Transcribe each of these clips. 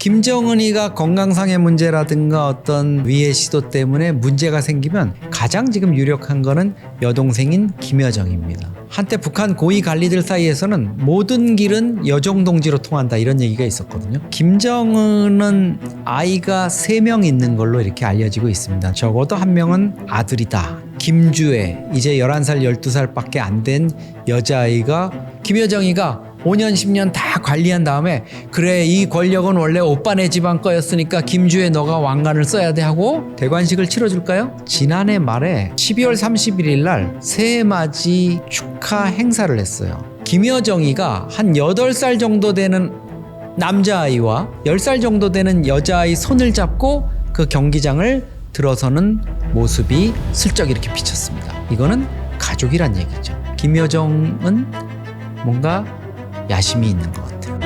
김정은이가 건강상의 문제라든가 어떤 위해 시도 때문에 문제가 생기면 가장 지금 유력한 거는 여동생인 김여정입니다. 한때 북한 고위 관리들 사이에서는 모든 길은 여정동지로 통한다 이런 얘기가 있었거든요. 김정은은 아이가 3명 있는 걸로 이렇게 알려지고 있습니다. 적어도 한 명은 아들이다. 김주애 이제 11살 12살밖에 안 된 여자아이가 김여정이가 5년 10년 다 관리한 다음에 그래 이 권력은 원래 오빠네 집안 거였으니까 김주애 너가 왕관을 써야 돼 하고 대관식을 치러줄까요? 지난해 말에 12월 31일 날 새해맞이 축하 행사를 했어요. 김여정이가 한 8살 정도 되는 남자아이와 10살 정도 되는 여자아이 손을 잡고 그 경기장을 들어서는 모습이 슬쩍 이렇게 비쳤습니다. 이거는 가족이란 얘기죠. 김여정은 뭔가 야심이 있는 것 같아요.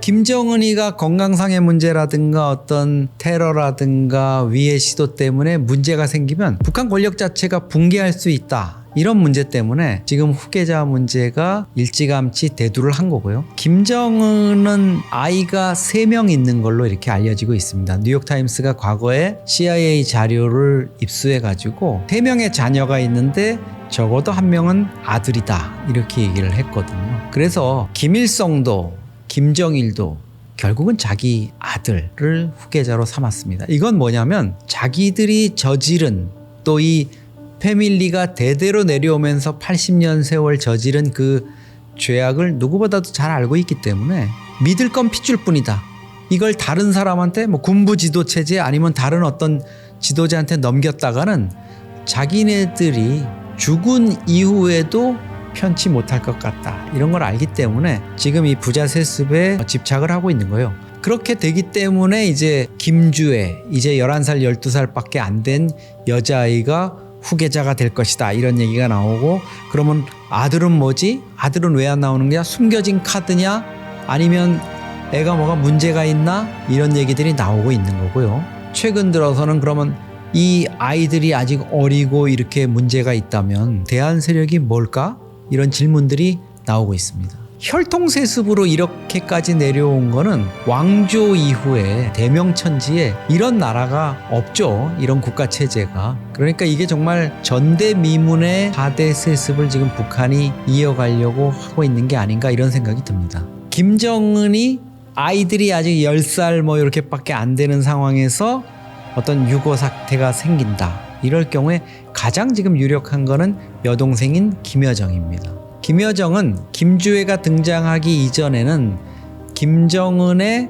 김정은이가 건강상의 문제라든가 어떤 테러라든가 위해 시도 때문에 문제가 생기면 북한 권력 자체가 붕괴할 수 있다. 이런 문제 때문에 지금 후계자 문제가 일찌감치 대두를 한 거고요. 김정은은 아이가 3명 있는 걸로 이렇게 알려지고 있습니다. 뉴욕타임스가 과거에 CIA 자료를 입수해가지고 3명의 자녀가 있는데 적어도 한 명은 아들이다 이렇게 얘기를 했거든요. 그래서 김일성도 김정일도 결국은 자기 아들을 후계자로 삼았습니다. 이건 뭐냐면 자기들이 저지른 또 이 패밀리가 대대로 내려오면서 80년 세월 저지른 그 죄악을 누구보다도 잘 알고 있기 때문에 믿을 건 핏줄 뿐이다. 이걸 다른 사람한테 뭐 군부 지도 체제 아니면 다른 어떤 지도자한테 넘겼다가는 자기네들이 죽은 이후에도 편치 못할 것 같다. 이런 걸 알기 때문에 지금 이 부자 세습에 집착을 하고 있는 거예요. 그렇게 되기 때문에 이제 김주애 이제 11살 12살밖에 안 된 여자아이가 후계자가 될 것이다 이런 얘기가 나오고 그러면 아들은 뭐지? 아들은 왜 안 나오는 거야? 숨겨진 카드냐? 아니면 애가 뭐가 문제가 있나? 이런 얘기들이 나오고 있는 거고요. 최근 들어서는 그러면 이 아이들이 아직 어리고 이렇게 문제가 있다면 대안 세력이 뭘까? 이런 질문들이 나오고 있습니다. 혈통세습으로 이렇게까지 내려온 거는 왕조 이후에 대명천지에 이런 나라가 없죠. 이런 국가체제가. 그러니까 이게 정말 전대미문의 4대 세습을 지금 북한이 이어가려고 하고 있는 게 아닌가 이런 생각이 듭니다. 김정은이 아이들이 아직 10살 뭐 이렇게밖에 안 되는 상황에서 어떤 유고 사태가 생긴다. 이럴 경우에 가장 지금 유력한 거는 여동생인 김여정입니다. 김여정은 김주애가 등장하기 이전에는 김정은의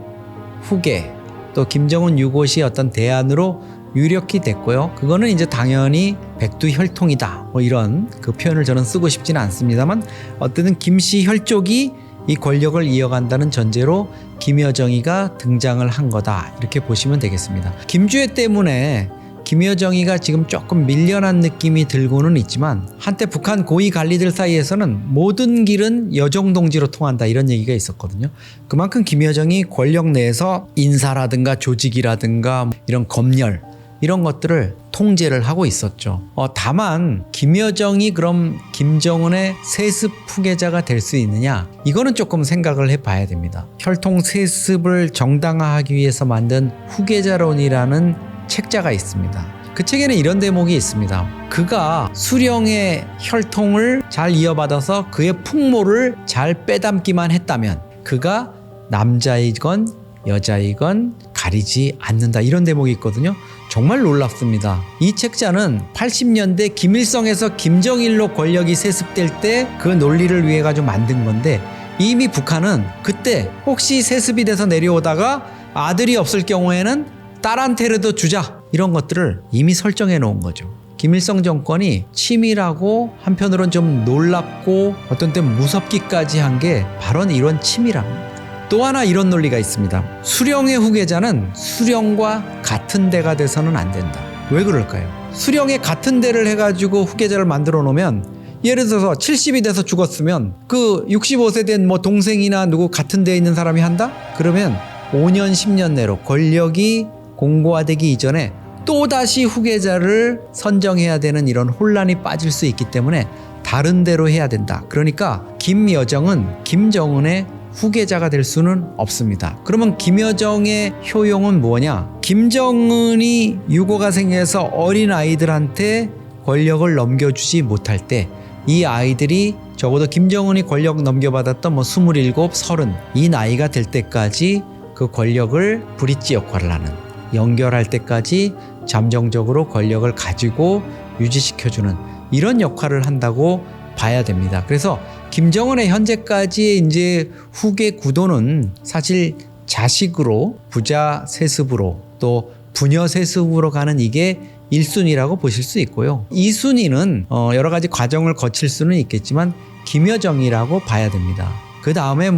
후계 또 김정은 유고시 어떤 대안으로 유력히 됐고요. 그거는 이제 당연히 백두혈통이다. 뭐 이런 그 표현을 저는 쓰고 싶지는 않습니다만 어쨌든 김씨 혈족이 이 권력을 이어간다는 전제로 김여정이가 등장을 한 거다. 이렇게 보시면 되겠습니다. 김주애 때문에 김여정이가 지금 조금 밀려난 느낌이 들고는 있지만 한때 북한 고위 관리들 사이에서는 모든 길은 여정동지로 통한다 이런 얘기가 있었거든요. 그만큼 김여정이 권력 내에서 인사라든가 조직이라든가 이런 검열 이런 것들을 통제를 하고 있었죠. 다만 김여정이 그럼 김정은의 세습 후계자가 될 수 있느냐? 이거는 조금 생각을 해봐야 됩니다. 혈통 세습을 정당화하기 위해서 만든 후계자론이라는 책자가 있습니다. 그 책에는 이런 대목이 있습니다. 그가 수령의 혈통을 잘 이어받아서 그의 풍모를 잘 빼닮기만 했다면 그가 남자이건 여자이건 가리지 않는다. 이런 대목이 있거든요. 정말 놀랍습니다. 이 책자는 80년대 김일성에서 김정일로 권력이 세습될 때 그 논리를 위해 가지고 만든 건데 이미 북한은 그때 혹시 세습이 돼서 내려오다가 아들이 없을 경우에는 딸한테라도 주자 이런 것들을 이미 설정해 놓은 거죠. 김일성 정권이 치밀하고 한편으로는 좀 놀랍고 어떤 때 무섭기까지 한 게 바로 이런 치밀함입니다. 또 하나 이런 논리가 있습니다. 수령의 후계자는 수령과 같은 대가 돼서는 안 된다. 왜 그럴까요? 수령의 같은 대를 해가지고 후계자를 만들어 놓으면 예를 들어서 70이 돼서 죽었으면 그 65세 된 뭐 동생이나 누구 같은 데에 있는 사람이 한다? 그러면 5년 10년 내로 권력이 공고화되기 이전에 또다시 후계자를 선정해야 되는 이런 혼란이 빠질 수 있기 때문에 다른 대로 해야 된다. 그러니까 김여정은 김정은의 후계자가 될 수는 없습니다. 그러면 김여정의 효용은 뭐냐? 김정은이 유고가 생겨서 어린 아이들한테 권력을 넘겨주지 못할 때 이 아이들이 적어도 김정은이 권력 넘겨받았던 27, 30 이 나이가 될 때까지 그 권력을 브릿지 역할을 하는, 연결할 때까지 잠정적으로 권력을 가지고 유지시켜주는 이런 역할을 한다고 봐야 됩니다. 그래서 김정은의 현재까지의 이제 후계 구도는 사실 자식으로, 부자 세습으로, 또 부녀 세습으로 가는 이게 1순위라고 보실 수 있고요. 2순위는 여러 가지 과정을 거칠 수는 있겠지만 김여정이라고 봐야 됩니다. 그 다음에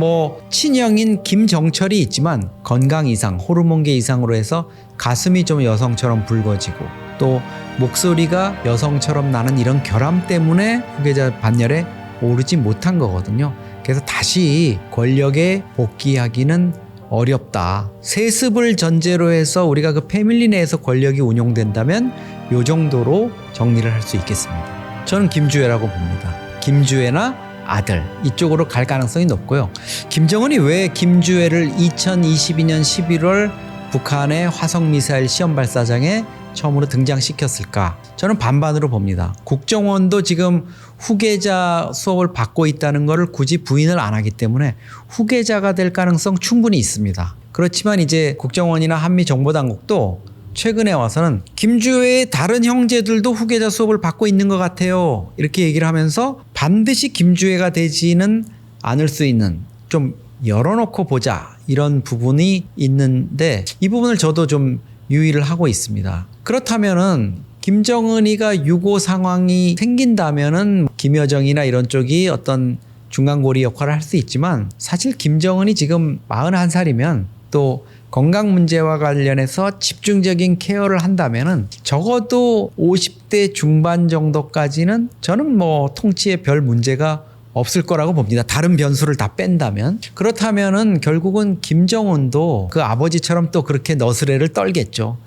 친형인 김정철이 있지만 건강 이상, 호르몬계 이상으로 해서 가슴이 좀 여성처럼 붉어지고 또 목소리가 여성처럼 나는 이런 결함 때문에 후계자 반열에 오르지 못한 거거든요. 그래서 다시 권력에 복귀하기는 어렵다. 세습을 전제로 해서 우리가 그 패밀리 내에서 권력이 운용된다면 요 정도로 정리를 할 수 있겠습니다. 저는 김주애라고 봅니다. 김주애나 아들 이쪽으로 갈 가능성이 높고요. 김정은이 왜 김주애를 2022년 11월 북한의 화성미사일 시험 발사장에 처음으로 등장시켰을까? 저는 반반으로 봅니다. 국정원도 지금 후계자 수업을 받고 있다는 것을 굳이 부인을 안 하기 때문에 후계자가 될 가능성 충분히 있습니다. 그렇지만 이제 국정원이나 한미정보당국도 최근에 와서는 김주애의 다른 형제들도 후계자 수업을 받고 있는 것 같아요. 이렇게 얘기를 하면서 반드시 김주애가 되지는 않을 수 있는, 좀 열어놓고 보자 이런 부분이 있는데 이 부분을 저도 좀 유의를 하고 있습니다. 그렇다면은 김정은이가 유고 상황이 생긴다면은 김여정이나 이런 쪽이 어떤 중간고리 역할을 할 수 있지만 사실 김정은이 지금 41살이면 또 건강 문제와 관련해서 집중적인 케어를 한다면은 적어도 50대 중반 정도까지는 저는 통치에 별 문제가 없을 거라고 봅니다. 다른 변수를 다 뺀다면. 그렇다면은 결국은 김정은도 그 아버지처럼 또 그렇게 너스레를 떨겠죠.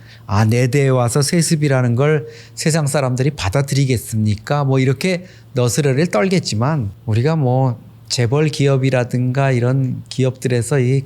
내 대에 와서 세습이라는 걸 세상 사람들이 받아들이겠습니까? 이렇게 너스레를 떨겠지만 우리가 재벌 기업이라든가 이런 기업들에서 이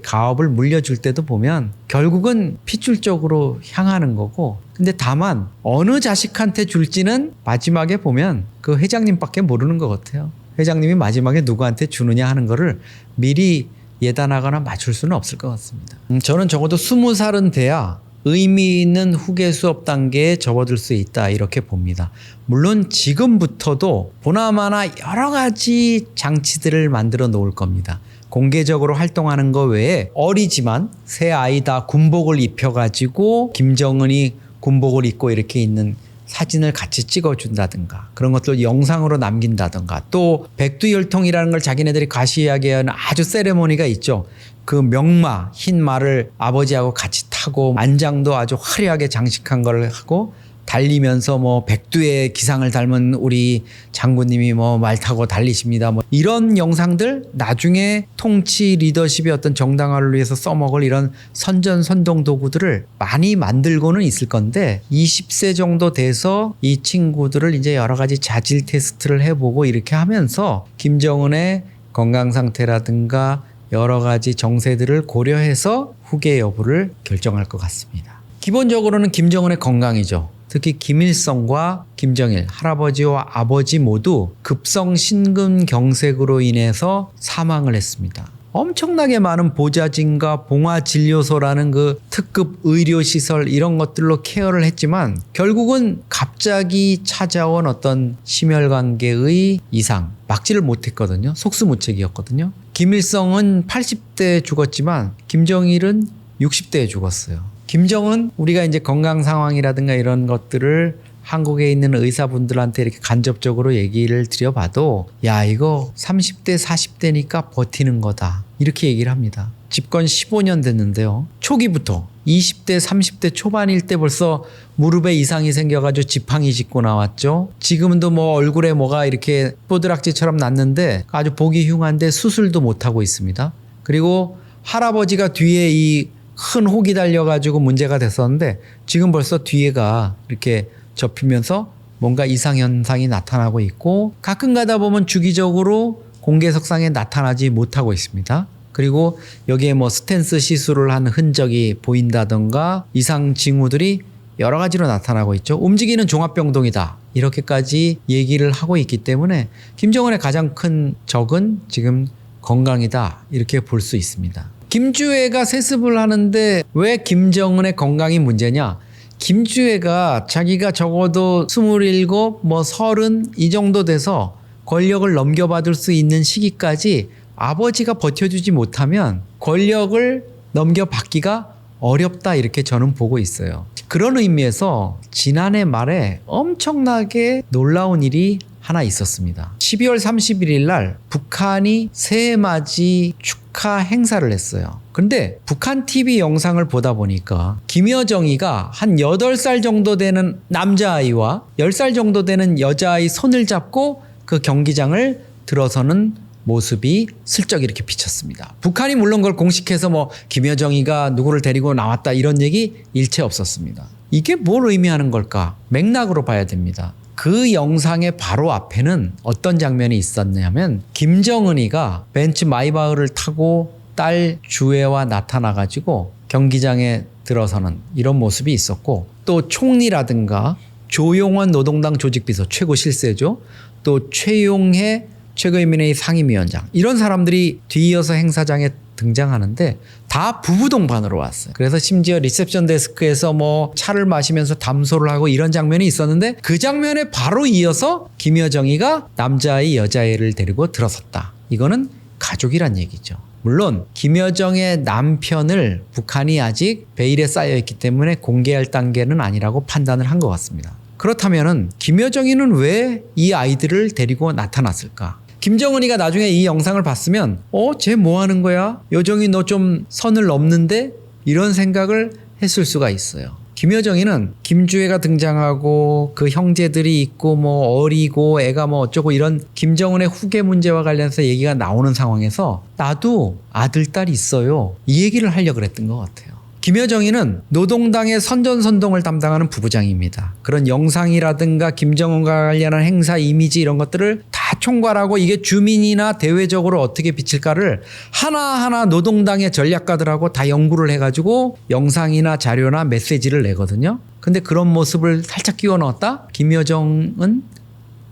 가업을 물려줄 때도 보면 결국은 핏줄 쪽으로 향하는 거고, 근데 다만 어느 자식한테 줄지는 마지막에 보면 그 회장님밖에 모르는 것 같아요. 회장님이 마지막에 누구한테 주느냐 하는 거를 미리 예단하거나 맞출 수는 없을 것 같습니다. 저는 적어도 20살은 돼야 의미 있는 후계 수업 단계에 접어들 수 있다 이렇게 봅니다. 물론 지금부터도 보나마나 여러 가지 장치들을 만들어 놓을 겁니다. 공개적으로 활동하는 거 외에 어리지만 새 아이 다 군복을 입혀가지고 김정은이 군복을 입고 이렇게 있는 사진을 같이 찍어준다든가 그런 것들 영상으로 남긴다든가, 또 백두혈통이라는 걸 자기네들이 과시하게 하는 아주 세레모니가 있죠. 그 명마, 흰 말을 아버지하고 같이 타고 안장도 아주 화려하게 장식한 걸 하고 달리면서 백두의 기상을 닮은 우리 장군님이 말 타고 달리십니다. 이런 영상들 나중에 통치 리더십의 어떤 정당화를 위해서 써먹을 이런 선전선동 도구들을 많이 만들고는 있을 건데 20세 정도 돼서 이 친구들을 이제 여러 가지 자질 테스트를 해보고 이렇게 하면서 김정은의 건강 상태라든가 여러 가지 정세들을 고려해서 후계 여부를 결정할 것 같습니다. 기본적으로는 김정은의 건강이죠. 특히 김일성과 김정일, 할아버지와 아버지 모두 급성 심근경색으로 인해서 사망을 했습니다. 엄청나게 많은 보좌진과 봉화진료소라는 그 특급 의료시설 이런 것들로 케어를 했지만 결국은 갑자기 찾아온 어떤 심혈관계의 이상 막지를 못했거든요. 속수무책이었거든요. 김일성은 80대에 죽었지만 김정일은 60대에 죽었어요. 김정은 우리가 이제 건강 상황이라든가 이런 것들을 한국에 있는 의사분들한테 이렇게 간접적으로 얘기를 드려봐도 야 이거 30대 40대니까 버티는 거다 이렇게 얘기를 합니다. 집권 15년 됐는데요. 초기부터 20대 30대 초반일 때 벌써 무릎에 이상이 생겨가지고 지팡이 짚고 나왔죠. 지금도 얼굴에 뭐가 이렇게 뽀드락지처럼 났는데 아주 보기 흉한데 수술도 못하고 있습니다. 그리고 할아버지가 뒤에 이 큰 혹이 달려가지고 문제가 됐었는데 지금 벌써 뒤에가 이렇게 접히면서 뭔가 이상현상이 나타나고 있고 가끔 가다 보면 주기적으로 공개석상에 나타나지 못하고 있습니다. 그리고 여기에 뭐 스탠스 시술을 한 흔적이 보인다던가 이상 징후들이 여러 가지로 나타나고 있죠. 움직이는 종합병동이다. 이렇게까지 얘기를 하고 있기 때문에 김정은의 가장 큰 적은 지금 건강이다. 이렇게 볼 수 있습니다. 김주애가 세습을 하는데 왜 김정은의 건강이 문제냐? 김주애가 자기가 적어도 27, 뭐 30 이 정도 돼서 권력을 넘겨받을 수 있는 시기까지 아버지가 버텨주지 못하면 권력을 넘겨받기가 어렵다 이렇게 저는 보고 있어요. 그런 의미에서 지난해 말에 엄청나게 놀라운 일이 하나 있었습니다. 12월 31일 날 북한이 새해맞이 축하 행사를 했어요. 근데 북한 TV 영상을 보다 보니까 김여정이가 한 8살 정도 되는 남자아이와 10살 정도 되는 여자아이 손을 잡고 그 경기장을 들어서는 모습이 슬쩍 이렇게 비쳤습니다. 북한이 물론 그걸 공식해서 뭐 김여정이가 누구를 데리고 나왔다 이런 얘기 일체 없었습니다. 이게 뭘 의미하는 걸까? 맥락으로 봐야 됩니다. 그 영상의 바로 앞에는 어떤 장면이 있었냐면 김정은이가 벤츠 마이바흐를 타고 딸 주애와 나타나가지고 경기장에 들어서는 이런 모습이 있었고 또 총리라든가 조용원 노동당 조직비서 최고 실세죠. 또 최용해 최고인민회의 상임위원장 이런 사람들이 뒤이어서 행사장에 등장하는데 다 부부 동반으로 왔어요. 그래서 심지어 리셉션 데스크에서 뭐 차를 마시면서 담소를 하고 이런 장면이 있었는데 그 장면에 바로 이어서 김여정이가 남자아이 여자아이를 데리고 들어섰다. 이거는 가족이란 얘기죠. 물론 김여정의 남편을 북한이 아직 베일에 쌓여있기 때문에 공개할 단계는 아니라고 판단을 한 것 같습니다. 그렇다면은 김여정이는 왜 이 아이들을 데리고 나타났을까? 김정은이가 나중에 이 영상을 봤으면 쟤 뭐 하는 거야? 여정이 너 좀 선을 넘는데? 이런 생각을 했을 수가 있어요. 김여정이는 김주애가 등장하고 그 형제들이 있고 뭐 어리고 애가 뭐 어쩌고 이런 김정은의 후계 문제와 관련해서 얘기가 나오는 상황에서 나도 아들, 딸 있어요. 이 얘기를 하려고 그랬던 것 같아요. 김여정이는 노동당의 선전선동을 담당하는 부부장입니다. 그런 영상이라든가 김정은과 관련한 행사 이미지 이런 것들을 다 총괄하고 이게 주민이나 대외적으로 어떻게 비칠까를 하나하나 노동당의 전략가들하고 다 연구를 해가지고 영상이나 자료나 메시지를 내거든요. 근데 그런 모습을 살짝 끼워 넣었다? 김여정은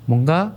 뭔가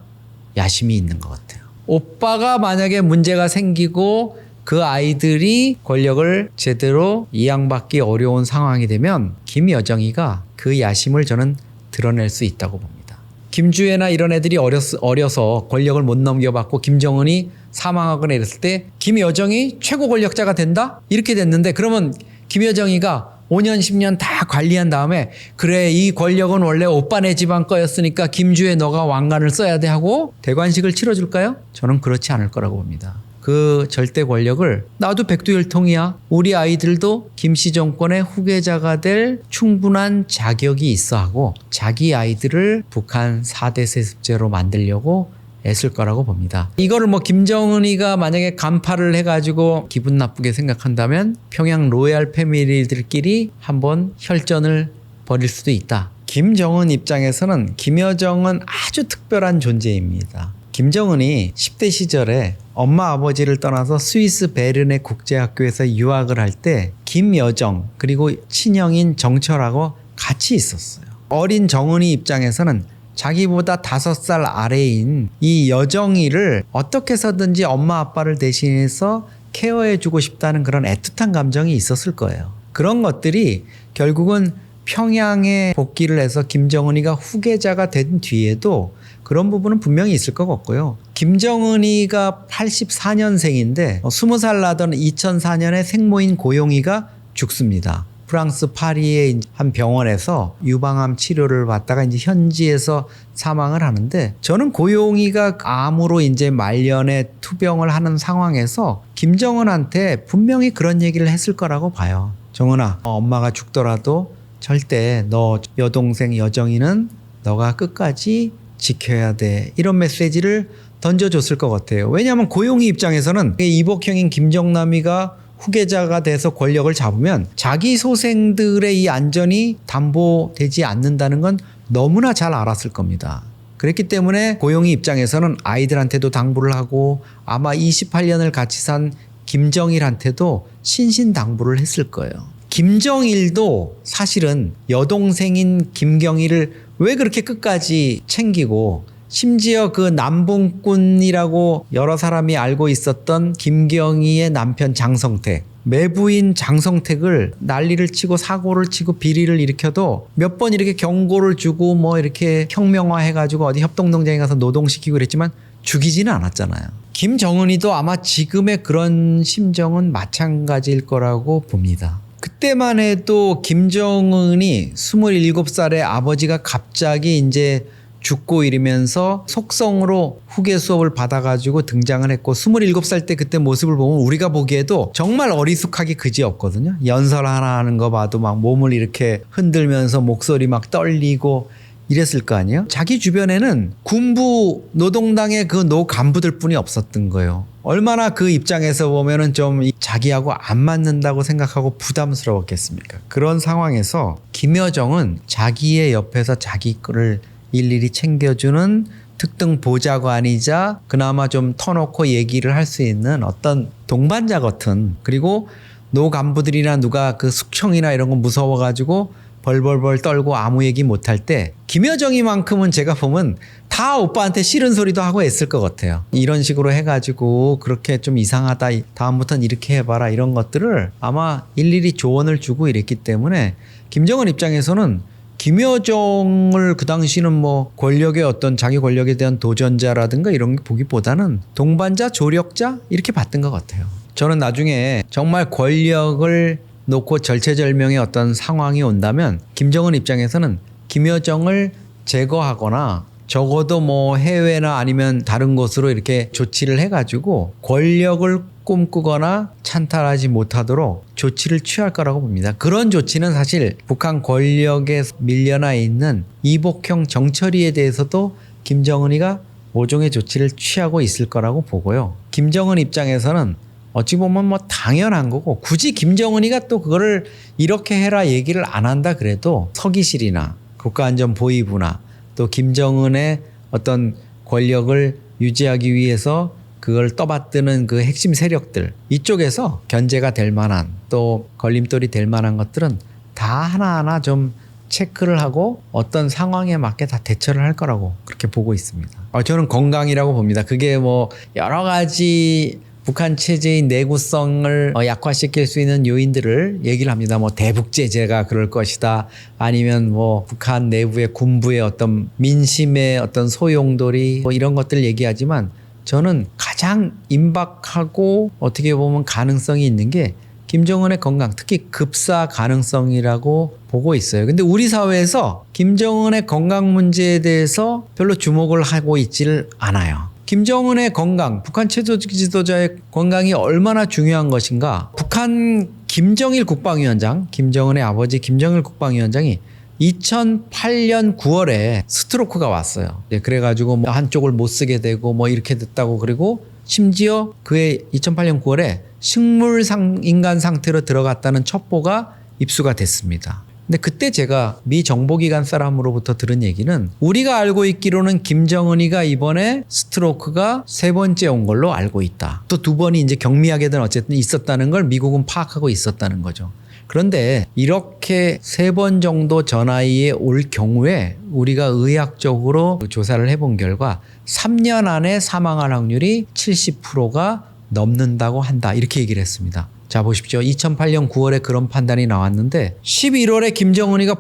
야심이 있는 것 같아요. 오빠가 만약에 문제가 생기고 그 아이들이 권력을 제대로 이양받기 어려운 상황이 되면 김여정이가 그 야심을 저는 드러낼 수 있다고 봅니다. 김주애나 이런 애들이 어려서 권력을 못 넘겨받고 김정은이 사망하거나 이랬을 때 김여정이 최고 권력자가 된다? 이렇게 됐는데 그러면 김여정이가 5년 10년 다 관리한 다음에 그래 이 권력은 원래 오빠네 집안 거였으니까 김주애 너가 왕관을 써야 돼 하고 대관식을 치러줄까요? 저는 그렇지 않을 거라고 봅니다. 그 절대 권력을 나도 백두혈통이야. 우리 아이들도 김씨 정권의 후계자가 될 충분한 자격이 있어 하고 자기 아이들을 북한 4대 세습제로 만들려고 애쓸 거라고 봅니다. 이거를 뭐 김정은이가 만약에 간파를 해가지고 기분 나쁘게 생각한다면 평양 로얄 패밀리들끼리 한번 혈전을 벌일 수도 있다. 김정은 입장에서는 김여정은 아주 특별한 존재입니다. 김정은이 10대 시절에 엄마 아버지를 떠나서 스위스 베른의 국제학교에서 유학을 할 때 김여정 그리고 친형인 정철하고 같이 있었어요. 어린 정은이 입장에서는 자기보다 5살 아래인 이 여정이를 어떻게 해서든지 엄마 아빠를 대신해서 케어해주고 싶다는 그런 애틋한 감정이 있었을 거예요. 그런 것들이 결국은 평양에 복귀를 해서 김정은이가 후계자가 된 뒤에도 그런 부분은 분명히 있을 것 같고요. 김정은이가 84년생인데 20살 나던 2004년에 생모인 고용이가 죽습니다. 프랑스 파리의 한 병원에서 유방암 치료를 받다가 이제 현지에서 사망을 하는데 저는 고용이가 암으로 이제 말년에 투병을 하는 상황에서 김정은한테 분명히 그런 얘기를 했을 거라고 봐요. 정은아, 엄마가 죽더라도 절대 너 여동생 여정이는 너가 끝까지 지켜야 돼. 이런 메시지를 던져줬을 것 같아요. 왜냐하면 고용이 입장에서는 이복형인 김정남이가 후계자가 돼서 권력을 잡으면 자기 소생들의 이 안전이 담보되지 않는다는 건 너무나 잘 알았을 겁니다. 그랬기 때문에 고용이 입장에서는 아이들한테도 당부를 하고 아마 28년을 같이 산 김정일한테도 신신당부를 했을 거예요. 김정일도 사실은 여동생인 김경일을 왜 그렇게 끝까지 챙기고 심지어 그 남봉꾼이라고 여러 사람이 알고 있었던 김경희의 남편 장성택, 매부인 장성택을 난리를 치고 사고를 치고 비리를 일으켜도 몇 번 이렇게 경고를 주고 뭐 이렇게 혁명화해가지고 어디 협동농장에 가서 노동시키고 그랬지만 죽이지는 않았잖아요. 김정은이도 아마 지금의 그런 심정은 마찬가지일 거라고 봅니다. 그때만 해도 김정은이 27살의 아버지가 갑자기 이제 죽고 이러면서 속성으로 후계 수업을 받아가지고 등장을 했고 27살 때 그때 모습을 보면 우리가 보기에도 정말 어리숙하기 그지없거든요. 연설 하나 하는 거 봐도 막 몸을 이렇게 흔들면서 목소리 막 떨리고 이랬을 거 아니에요. 자기 주변에는 군부 노동당의 그 노 간부들 뿐이 없었던 거예요. 얼마나 그 입장에서 보면은 좀 자기하고 안 맞는다고 생각하고 부담스러웠겠습니까. 그런 상황에서 김여정은 자기의 옆에서 자기 거를 일일이 챙겨주는 특등 보좌관이자 그나마 좀 터놓고 얘기를 할 수 있는 어떤 동반자 같은, 그리고 노 간부들이나 누가 그 숙청이나 이런 거 무서워가지고 벌벌벌 떨고 아무 얘기 못할 때 김여정이만큼은 제가 보면 다 오빠한테 싫은 소리도 하고 했을 것 같아요. 이런 식으로 해가지고 그렇게 좀 이상하다, 다음부터는 이렇게 해봐라, 이런 것들을 아마 일일이 조언을 주고 이랬기 때문에 김정은 입장에서는 김여정을 그 당시는 뭐 권력의 어떤 자기 권력에 대한 도전자라든가 이런 게 보기보다는 동반자, 조력자 이렇게 봤던 것 같아요. 저는 나중에 정말 권력을 놓고 절체절명의 어떤 상황이 온다면 김정은 입장에서는 김여정을 제거하거나 적어도 뭐 해외나 아니면 다른 곳으로 이렇게 조치를 해가지고 권력을 꿈꾸거나 찬탈하지 못하도록 조치를 취할 거라고 봅니다. 그런 조치는 사실 북한 권력에 밀려나 있는 이복형 정처리에 대해서도 김정은이가 모종의 조치를 취하고 있을 거라고 보고요. 김정은 입장에서는 어찌 보면 뭐 당연한 거고, 굳이 김정은이가 또 그거를 이렇게 해라 얘기를 안 한다 그래도 서기실이나 국가안전보위부나 또 김정은의 어떤 권력을 유지하기 위해서 그걸 떠받드는 그 핵심 세력들, 이쪽에서 견제가 될 만한 또 걸림돌이 될 만한 것들은 다 하나하나 좀 체크를 하고 어떤 상황에 맞게 다 대처를 할 거라고 그렇게 보고 있습니다. 저는 건강이라고 봅니다. 그게 뭐 여러 가지 북한 체제의 내구성을 약화시킬 수 있는 요인들을 얘기를 합니다. 뭐 대북 제재가 그럴 것이다. 아니면 뭐 북한 내부의 군부의 어떤 민심의 어떤 소용돌이 뭐 이런 것들 얘기하지만 저는 가장 임박하고 어떻게 보면 가능성이 있는 게 김정은의 건강, 특히 급사 가능성이라고 보고 있어요. 근데 우리 사회에서 김정은의 건강 문제에 대해서 별로 주목을 하고 있지를 않아요. 김정은의 건강, 북한 최고 지도자의 건강이 얼마나 중요한 것인가. 북한 김정일 국방위원장, 김정은의 아버지 김정일 국방위원장이 2008년 9월에 스트로크가 왔어요. 그래가지고 뭐 한쪽을 못 쓰게 되고 뭐 이렇게 됐다고, 그리고 심지어 그해 2008년 9월에 식물 인간 상태로 들어갔다는 첩보가 입수가 됐습니다. 근데 그때 제가 미 정보기관 사람으로부터 들은 얘기는 우리가 알고 있기로는 김정은이가 이번에 스트로크가 3번째 온 걸로 알고 있다. 또 2번이 이제 경미하게든 어쨌든 있었다는 걸 미국은 파악하고 있었다는 거죠. 그런데 이렇게 3번 정도 전화위에 올 경우에 우리가 의학적으로 조사를 해본 결과 3년 안에 사망할 확률이 70%가 넘는다고 한다. 이렇게 얘기를 했습니다. 자, 보십시오. 2008년 9월에 그런 판단이 나왔는데 11월에 김정일이가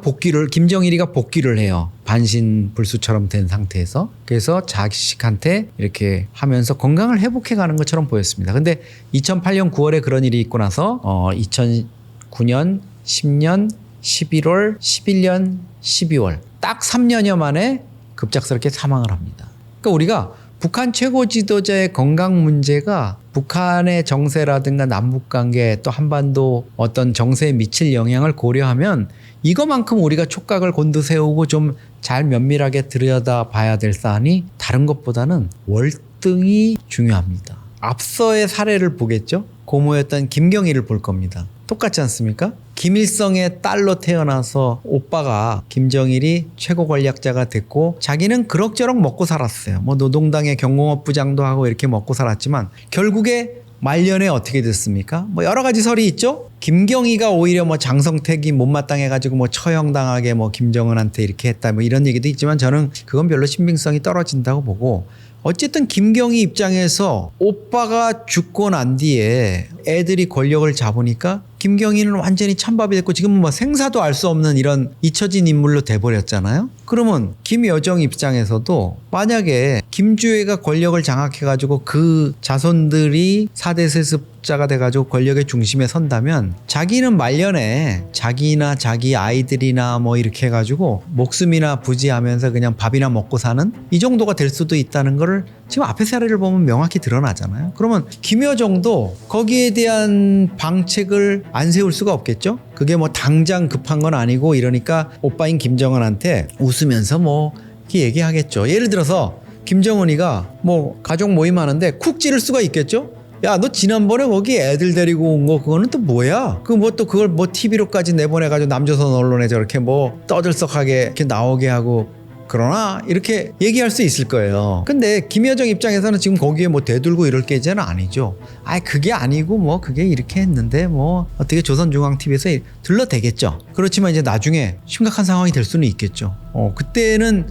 복귀를 해요. 반신불수처럼 된 상태에서. 그래서 자식한테 이렇게 하면서 건강을 회복해 가는 것처럼 보였습니다. 근데 2008년 9월에 그런 일이 있고 나서 2009년, 10년, 11월, 11년, 12월 딱 3년여 만에 급작스럽게 사망을 합니다. 그러니까 우리가 북한 최고 지도자의 건강 문제가 북한의 정세라든가 남북관계 또 한반도 어떤 정세에 미칠 영향을 고려하면 이거만큼 우리가 촉각을 곤두세우고 좀 잘 면밀하게 들여다봐야 될 사안이 다른 것보다는 월등히 중요합니다. 앞서의 사례를 보겠죠. 고모였던 김경희를 볼 겁니다. 똑같지 않습니까? 김일성의 딸로 태어나서 오빠가 김정일이 최고 권력자가 됐고 자기는 그럭저럭 먹고 살았어요. 뭐 노동당의 경공업부장도 하고 이렇게 먹고 살았지만 결국에 말년에 어떻게 됐습니까? 뭐 여러 가지 설이 있죠. 김경희가 오히려 뭐 장성택이 못마땅해가지고 뭐 처형당하게 뭐 김정은한테 이렇게 했다 뭐 이런 얘기도 있지만 저는 그건 별로 신빙성이 떨어진다고 보고 어쨌든 김경희 입장에서 오빠가 죽고 난 뒤에 애들이 권력을 잡으니까 김경희는 완전히 찬밥이 됐고 지금 뭐 생사도 알 수 없는 이런 잊혀진 인물로 돼버렸잖아요. 그러면 김여정 입장에서도 만약에 김주애가 권력을 장악해가지고 그 자손들이 4대 세습자가 돼가지고 권력의 중심에 선다면 자기는 말년에 자기나 자기 아이들이나 뭐 이렇게 해가지고 목숨이나 부지하면서 그냥 밥이나 먹고 사는 이 정도가 될 수도 있다는 거를 지금 앞의 사례를 보면 명확히 드러나잖아요. 그러면 김여정도 거기에 대한 방책을 안 세울 수가 없겠죠. 그게 뭐 당장 급한 건 아니고 이러니까 오빠인 김정은한테 웃으면서 뭐 이렇게 얘기하겠죠. 예를 들어서 김정은이가 뭐 가족 모임 하는데 쿡 찌를 수가 있겠죠. 야, 너 지난번에 거기 애들 데리고 온 거 그거는 또 뭐야? 그 뭐 또 그걸 뭐 TV로까지 내보내가지고 남조선 언론에 저렇게 뭐 떠들썩하게 이렇게 나오게 하고 그러나 이렇게 얘기할 수 있을 거예요. 근데 김여정 입장에서는 지금 거기에 뭐 대들고 이럴 계제는 아니죠. 그게 아니고 뭐 그게 이렇게 했는데 뭐 어떻게 조선중앙TV에서 들러대겠죠. 그렇지만 이제 나중에 심각한 상황이 될 수는 있겠죠. 그때는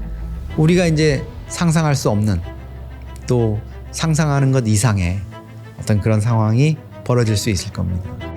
우리가 이제 상상할 수 없는 또 상상하는 것 이상의 어떤 그런 상황이 벌어질 수 있을 겁니다.